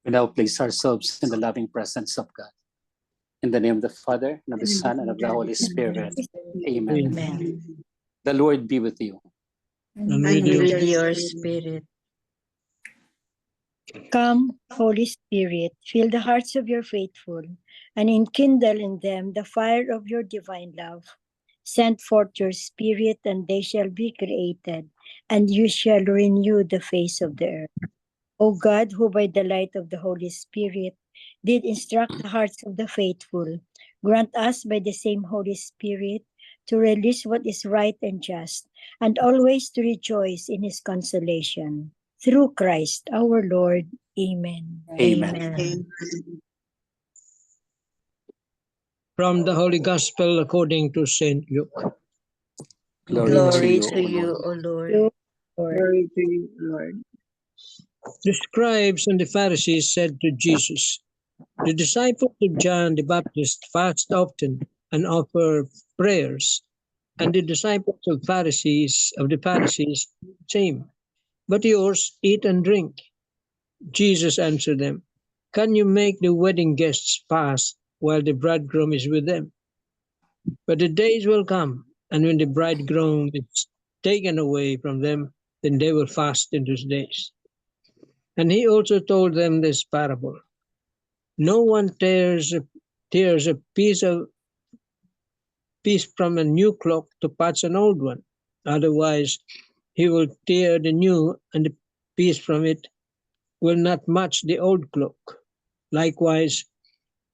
We now place ourselves in the loving presence of God. In the name of the Father, and of the Son, and of the Holy Spirit. Amen. Amen. The Lord be with you. And with your spirit. Come, Holy Spirit, fill the hearts of your faithful, and enkindle in them the fire of your divine love. Send forth your Spirit, and they shall be created, and you shall renew the face of the earth. O God, who by the light of the Holy Spirit did instruct the hearts of the faithful, grant us by the same Holy Spirit to release what is right and just, and always to rejoice in his consolation. Through Christ our Lord. Amen. Amen. From the Holy Gospel according to St. Luke. Glory to you, O Lord. Lord. Glory to you, Lord. The scribes and the Pharisees said to Jesus, "The disciples of John the Baptist fast often and offer prayers, and the disciples of the Pharisees same. But yours eat and drink." Jesus answered them, "Can you make the wedding guests fast while the bridegroom is with them? But the days will come, and when the bridegroom is taken away from them, then they will fast in those days." And he also told them this parable. No one tears a piece from a new cloak to patch an old one. Otherwise, he will tear the new, and the piece from it will not match the old cloak. Likewise,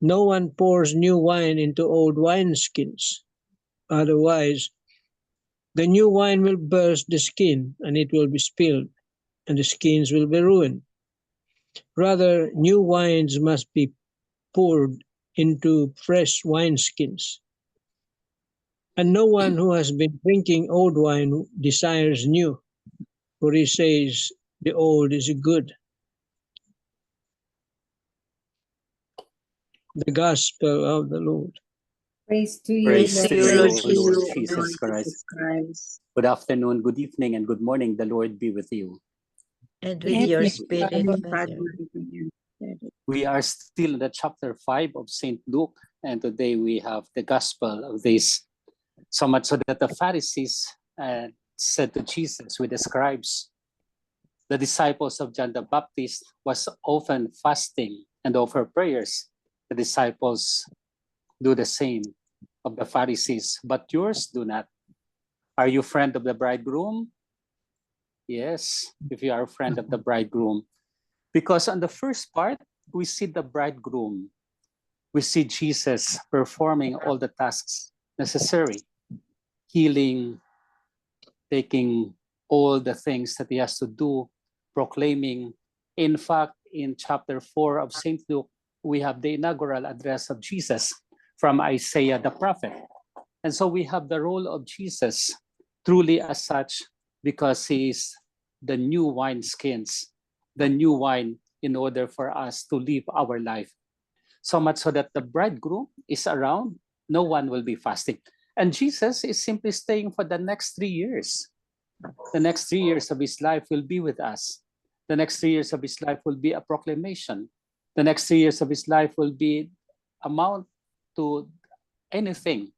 no one pours new wine into old wineskins. Otherwise, the new wine will burst the skin, and it will be spilled, and the skins will be ruined. Rather, new wines must be poured into fresh wineskins. And no one who has been drinking old wine desires new, for he says the old is good. The Gospel of the Lord. Praise to you, Praise to you, Lord Lord Jesus Jesus Christ. Good afternoon, good evening, and good morning. The Lord be with you. And with your spirit, Father. We are still in the chapter 5 of St. Luke, and today we have the Gospel of this. So much so that the Pharisees said to Jesus with the scribes, the disciples of John the Baptist was often fasting and offer prayers. The disciples do the same of the Pharisees, but yours do not. Are you friend of the bridegroom? Yes, if you are a friend of the bridegroom. Because on the first part, we see the bridegroom. We see Jesus performing all the tasks necessary, healing, taking all the things that he has to do, proclaiming. In fact, in chapter 4 of St. Luke, we have the inaugural address of Jesus from Isaiah the prophet. And so we have the role of Jesus truly as such, because he is the new wineskins, the new wine in order for us to live our life. So much so that the bridegroom is around, no one will be fasting. And Jesus is simply staying for the next 3 years. The next 3 years of his life will be with us. The next 3 years of his life will be a proclamation. The next 3 years of his life will be amount to anything.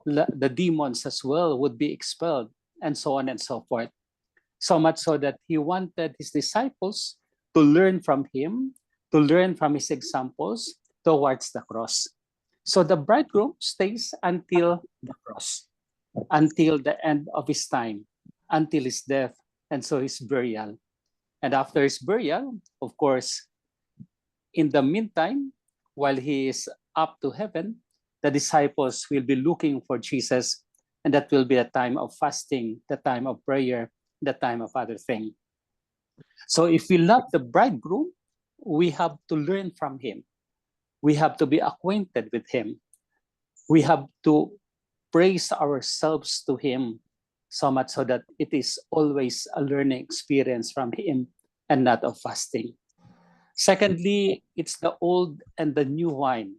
The demons as well would be expelled, and so on and so forth. So much so that he wanted his disciples to learn from him, to learn from his examples towards the cross. So the bridegroom stays until the cross, until the end of his time, until his death, and so his burial. And after his burial, of course, in the meantime, while he is up to heaven, the disciples will be looking for Jesus, and that will be the time of fasting, the time of prayer, the time of other things. So if we love the bridegroom, we have to learn from him. We have to be acquainted with him. We have to praise ourselves to him, so much so that it is always a learning experience from him and not of fasting. Secondly, it's the old and the new wine.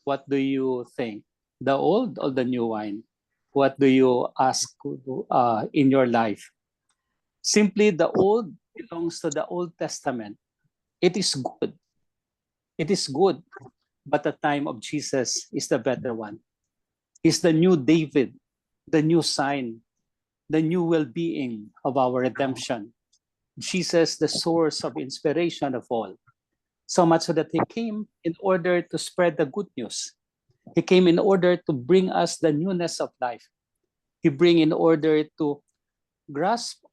What do you think? The old or the new wine? What do you ask in your life? Simply, the old belongs to the Old Testament. It is good. It is good, but the time of Jesus is the better one. He's the new David, the new sign, the new well-being of our redemption. Jesus, the source of inspiration of all. So much so that he came in order to spread the good news. He came in order to bring us the newness of life. He bring in order to grasp,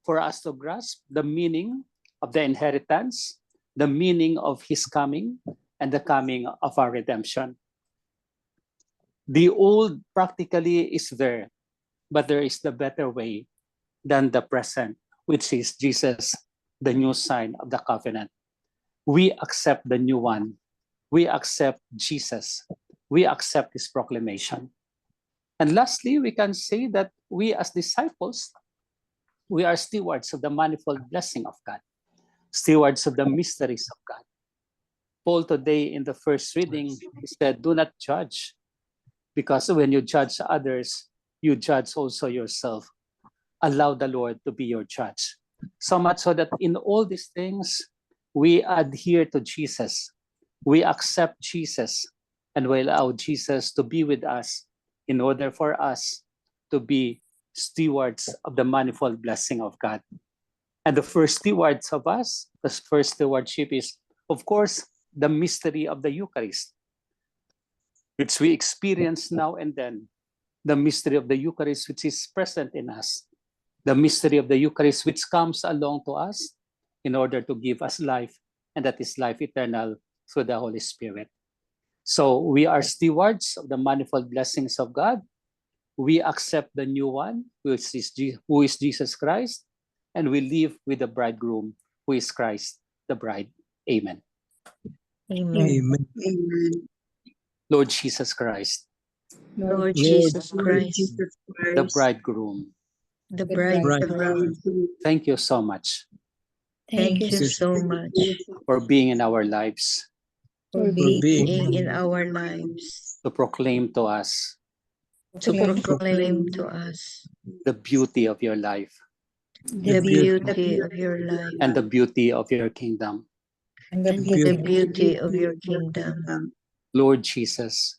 for us to grasp the meaning of the inheritance, the meaning of his coming, and the coming of our redemption. The old practically is there, but there is the better way than the present, which is Jesus, the new sign of the covenant. We accept the new one. We accept Jesus. We accept his proclamation. And lastly, we can say that we as disciples, we are stewards of the manifold blessing of God, stewards of the mysteries of God. Paul today in the first reading, he said, do not judge, because when you judge others, you judge also yourself. Allow the Lord to be your judge. So much so that in all these things, we adhere to Jesus. We accept Jesus, and we allow Jesus to be with us in order for us to be stewards of the manifold blessing of God. And the first stewards of us, the first stewardship is, of course, the mystery of the Eucharist, which we experience now and then. The mystery of the Eucharist, which is present in us. The mystery of the Eucharist, which comes along to us in order to give us life, and that is life eternal through the Holy Spirit. So we are stewards of the manifold blessings of God. We accept the new one, who is Jesus Christ, and we live with the bridegroom, who is Christ, the bride. Amen. Amen. Amen. Lord Jesus Christ, Lord Jesus Christ, the bridegroom, the bridegroom, thank you so much thank you so much for being in our lives, for being in our lives, to proclaim to us to proclaim to us the beauty of your life the beauty of your life and the beauty of your kingdom. and the beauty of your kingdom. Lord Jesus,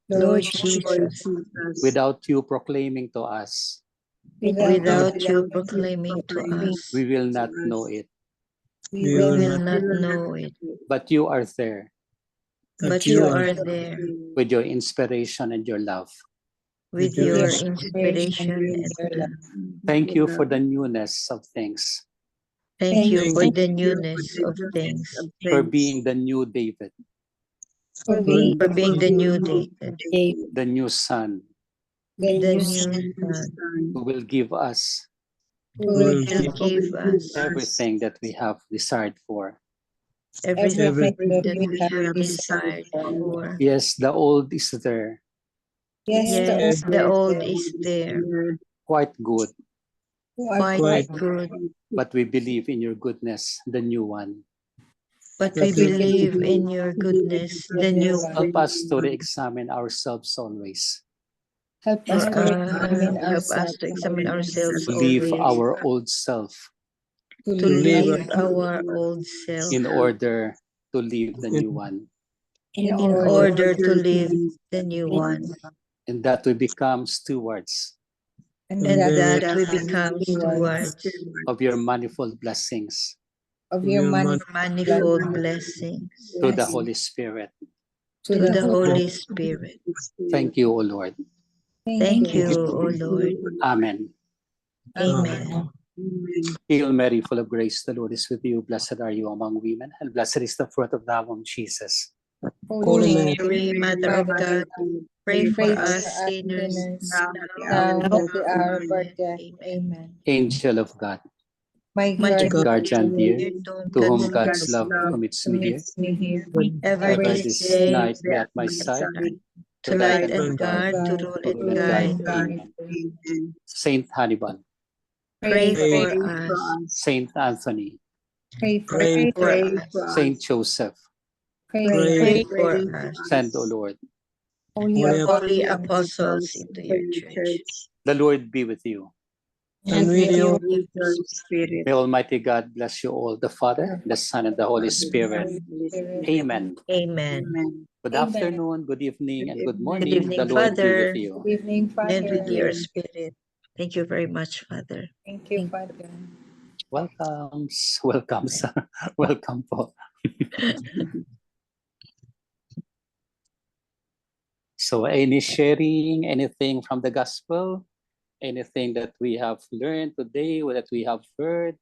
Lord Jesus, without you proclaiming to us, without you proclaiming to us, we will not know it. we will not know it. But you are there But you are there with your inspiration and your love. with your inspiration and love. Thank you for the newness of things, Thank you for the newness of things, for being the new David, for being the new David, the new Son, the new Son, who will give us who will give us everything that we have desired for. everything that we have desired for. Yes, the old is there, Yes, the old is there, quite good, quite good, but we believe in your goodness, the new one. but we believe in your goodness, the new one. Help us to re-examine ourselves always, Help us to examine ourselves to leave always, our old self to leave our old self in order to live the new one, in order to live the new one, and that we become stewards and that we become stewards of your manifold blessings of your manifold blessings through the Holy Spirit. to the Holy Spirit. Thank you, O Lord. Thank you, O Lord. Amen. Amen. Hail Mary, full of grace, the Lord is with you. Blessed are you among women, and blessed is the fruit of the womb, Jesus. Holy Mary, Mother of God, pray for us sinners now and at the hour of our death. Amen. Angel of God, My guardian dear, to whom God's love commits me here, ever ever this this day, night be at my side, to light and guard, to rule and rule and guide. guide. Amen. Saint Hannibal, Pray for us. Saint Anthony, Pray for us. Saint Joseph, Pray for us. send, O Lord. Holy apostles into your church. The Lord be with you. and with you. with your spirit. May Almighty God bless you all, the Father, the Son, and the Holy Spirit. Amen. Amen. Good Amen. afternoon, good evening, and good Good morning. evening, The Lord be Father. with you. Good evening, Father. And with your spirit. Thank you very much, Father. Thank you, Father. Welcomes, welcomes, welcome po. So any sharing, anything from the gospel, anything that we have learned today or that we have heard?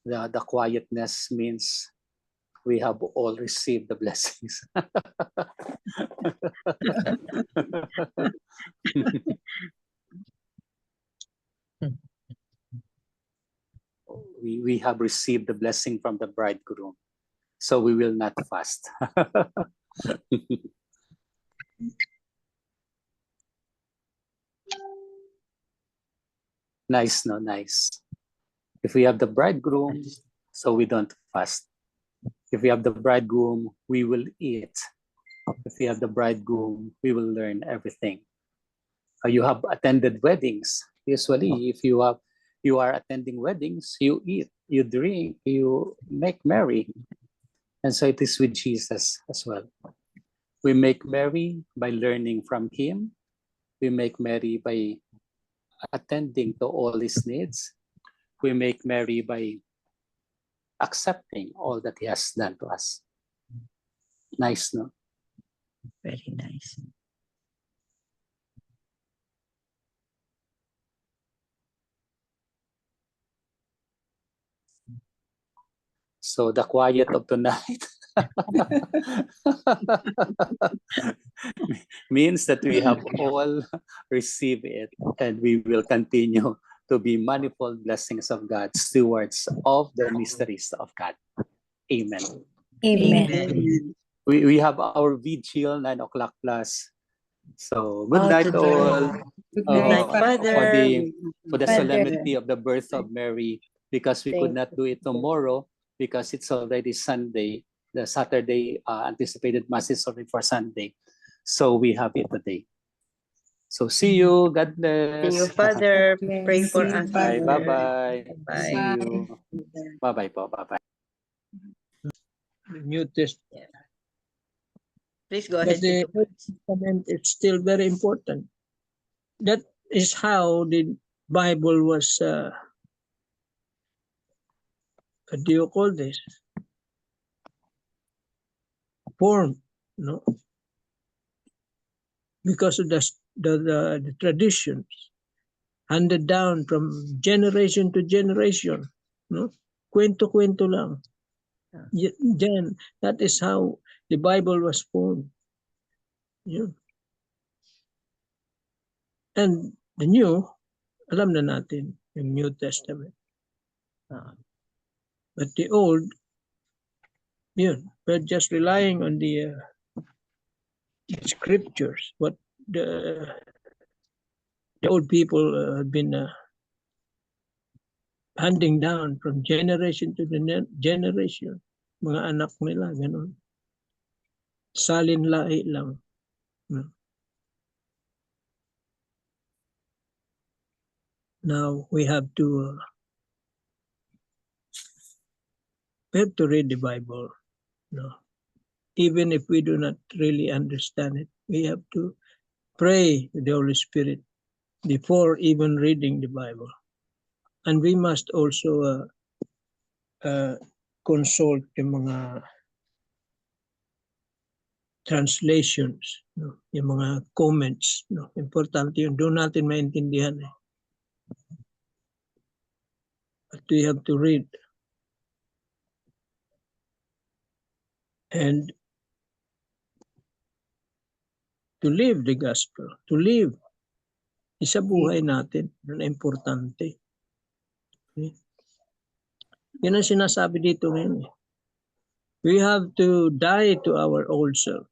The quietness means we have all received the blessings. we have received the blessing from the bridegroom, so we will not fast. Nice, no? Nice. If we have the bridegroom, so we don't fast. If we have the bridegroom, we will eat. If we have the bridegroom, we will learn everything. You have attended weddings. Usually, if you are attending weddings, you eat, you drink, you make merry. And so it is with Jesus as well. We make merry by learning from him. We make merry by attending to all his needs. We make merry by accepting all that he has done to us. Nice, no? Very nice. So the quiet of tonight means that we have all received it, and we will continue to be manifold blessings of God, stewards of the mysteries of God. Amen. Amen. Amen. We have our vigil 9 o'clock plus. So good Oh, night today. all. Good Uh, night, for Father. the Father. solemnity of the birth of Mary, because we could not do it tomorrow because it's already Sunday. The Saturday anticipated mass is already for Sunday. So we have it today. So see you. God bless. See you, Father. Pray for See you, us. Bye. Father. Bye-bye. Bye. See you. Bye-bye po. Bye-bye. The New Testament. Please go But ahead. the Tito. Old Testament is still very important. That is how the Bible was, what do you call this? Formed, no? Because of the traditions handed down from generation to generation, no? Kwento-kwento lang. Then that is how the Bible was formed. Yeah. And the New, alam na natin, yung New Testament. But the Old, yun, we're just relying on the scriptures, what the old people have been handing down from generation to the generation. Mga anak nila, ganun. Salin lahi lang. Now we have to read the Bible. No? Even if we do not really understand it, we have to pray to the Holy Spirit before even reading the Bible. And we must also consult yung mga translations, no? Yung mga comments. No? Importante yun. Doon natin maintindihan. But we have to read. And to live the gospel, to live, isa buhay natin, na importante. Okay? Yan ang sinasabi dito ngayon. We have to die to our old self.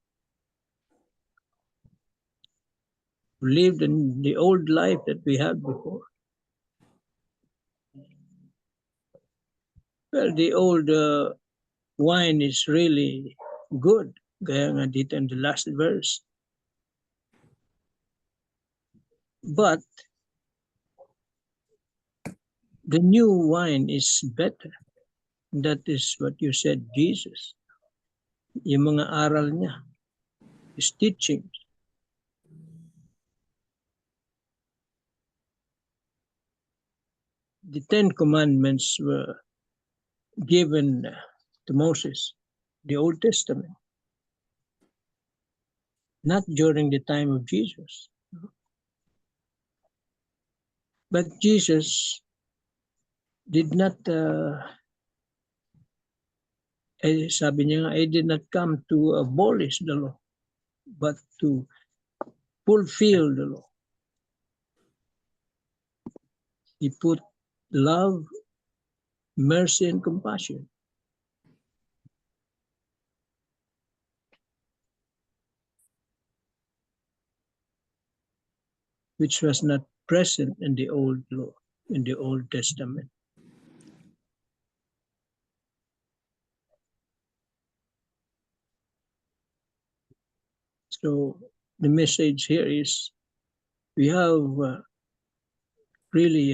To live the old life that we had before. Well, the old wine is really good. Gaya nga dito in the last verse. But the new wine is better. That is what you said, Jesus. Yung mga aral niya, his teachings. The 10 Commandments were given to Moses, the Old Testament, not during the time of Jesus. But Jesus did not, sabi niya nga, I did not come to abolish the law, but to fulfill the law. He put love, mercy, and compassion. Which was not present in the old law, in the Old Testament. So the message here is we have really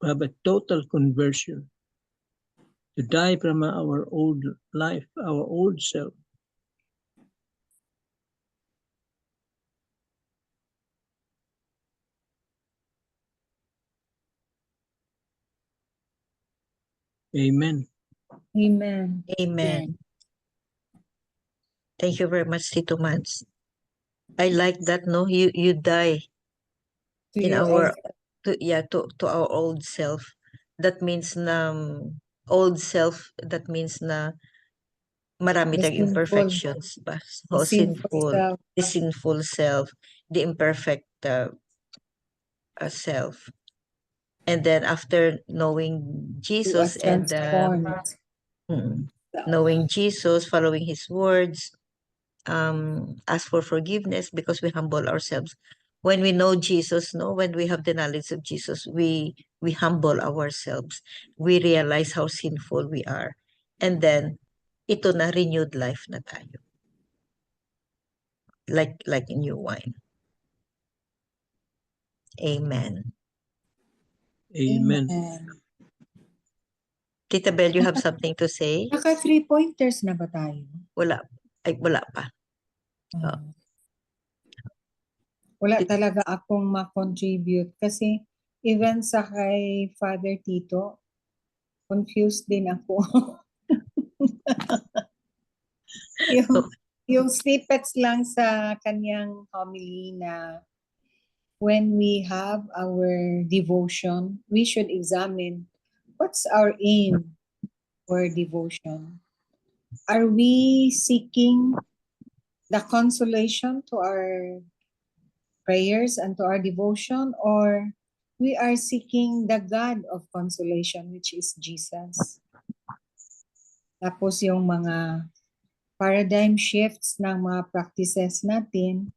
have a total conversion to die from our old life, our old self. Amen. Amen. Amen. Thank you very much, Tito Mans. I like that, no? You die To in your our old- to our old self. That means na old self, that means na marami The tayong sinful. imperfections ba? the So sinful self. the sinful self, the imperfect self. And then after knowing To a Jesus and transformed self. knowing Jesus, following his words, ask for forgiveness because we humble ourselves. When we know Jesus, no, when we have the knowledge of Jesus, we humble ourselves. We realize how sinful we are. And then, ito na, renewed life na tayo. Like new wine. Amen. Amen. Tita Belle, you have something to say? Naka 3 pointers na ba tayo? Wala. Ay, wala pa. Wala talaga akong ma-contribute kasi even sa kay Father Tito, confused din ako. yung snippets lang sa kanyang homily na when we have our devotion, we should examine what's our aim for devotion. Are we seeking the consolation to our prayers and to our devotion, or we are seeking the God of consolation, which is Jesus? Tapos yung mga paradigm shifts ng mga practices natin,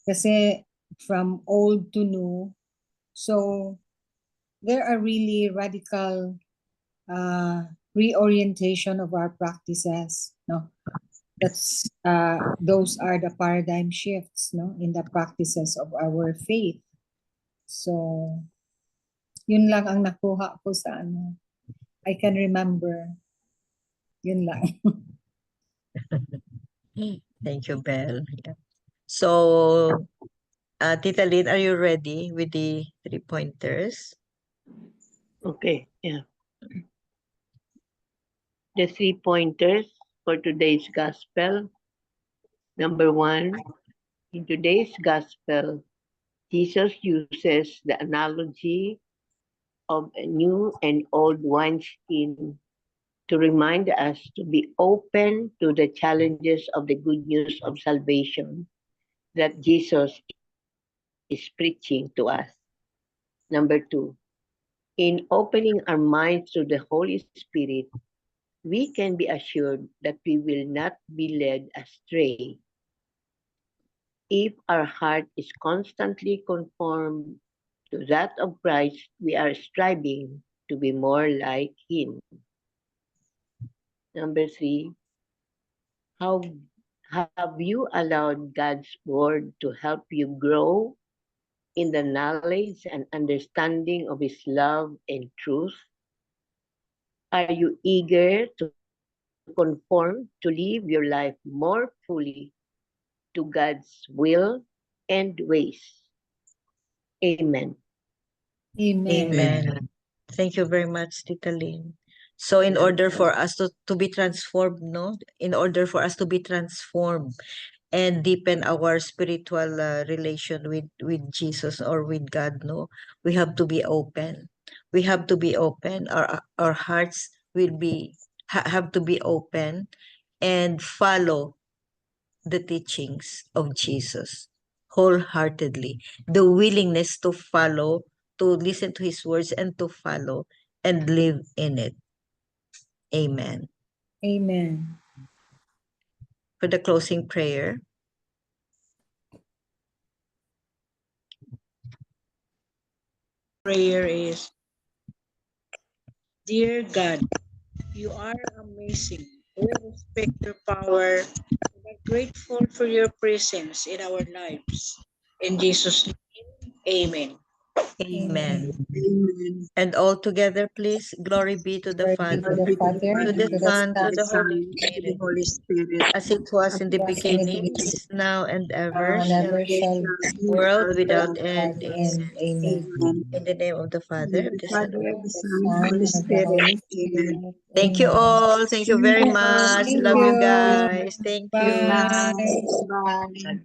kasi from old to new, so there are really radical reorientation of our practices, no? That's those are the paradigm shifts, no, in the practices of our faith. So yun lang ang nakuha ko sa ano. I can remember. Yun lang. Thank you, Belle. Yeah. So, Tita Lynn, are you ready with the 3 pointers? Okay, yeah. The 3 pointers for today's gospel. Number 1, in today's gospel, Jesus uses the analogy of a new and old wineskin to remind us to be open to the challenges of the good news of salvation that Jesus is preaching to us. Number 2, in opening our minds to the Holy Spirit, we can be assured that we will not be led astray. If our heart is constantly conformed to that of Christ, we are striving to be more like Him. Number 3, how have you allowed God's word to help you grow in the knowledge and understanding of His love and truth? Are you eager to conform to live your life more fully to God's will and ways? Amen. Amen. Amen. Thank you very much, Tita Lynn. So in order for us to be transformed, no? In order for us to be transformed and deepen our spiritual relation with Jesus or with God, no? We have to be open. We have to be open. Our hearts will be have to be open and follow the teachings of Jesus wholeheartedly. The willingness to follow, to listen to His words and to follow and live in it. Amen. Amen. For the closing prayer. Prayer is, Dear God, you are amazing. We respect your power and are grateful for your presence in our lives. In Jesus' name, amen. Amen. Amen. And all together, please, glory be to the Glory be Father, to the Father, to the to the Son, to Son, the Holy To Spirit, the Holy Spirit, as it was in the was in the beginning, beginning, is now, and now ever and shall ever be, shall world without be, end. without end. Amen. Amen. In the name of the Father, of The the Son, Father, of the The Son, Son, Holy and of the Spirit. Holy Amen. Spirit. thank you Amen. all. Thank you very much. Thank Love you you. guys. Thank you. Bye. Bye. Bye.